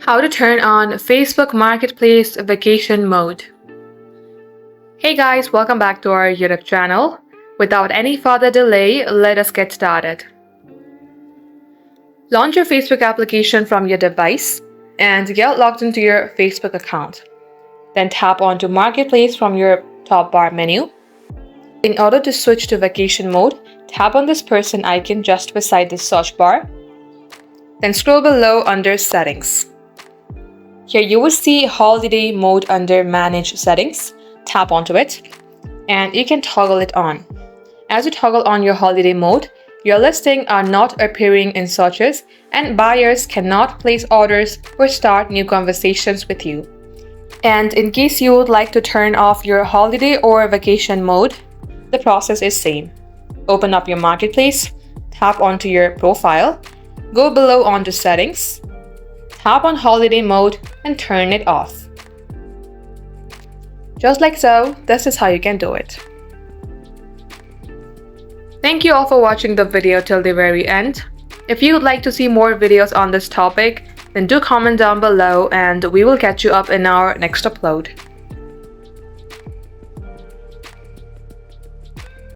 How to turn on Facebook Marketplace vacation mode. Hey guys, welcome back to our YouTube channel. Without any further delay, let us get started. Launch your Facebook application from your device and get logged into your Facebook account. Then tap onto Marketplace from your top bar menu. In order to switch to vacation mode, tap on this person icon just beside the search bar. Then scroll below under Settings. Here you will see Holiday Mode under Manage Settings. Tap onto it and you can toggle it on. As you toggle on your holiday mode, your listings are not appearing in searches and buyers cannot place orders or start new conversations with you. And in case you would like to turn off your holiday or vacation mode, the process is same. Open up your marketplace, tap onto your profile, go below onto Settings, tap on holiday mode and turn it off. Just like so, this is how you can do it. Thank you all for watching the video till the very end. If you would like to see more videos on this topic, then do comment down below and we will catch you up in our next upload.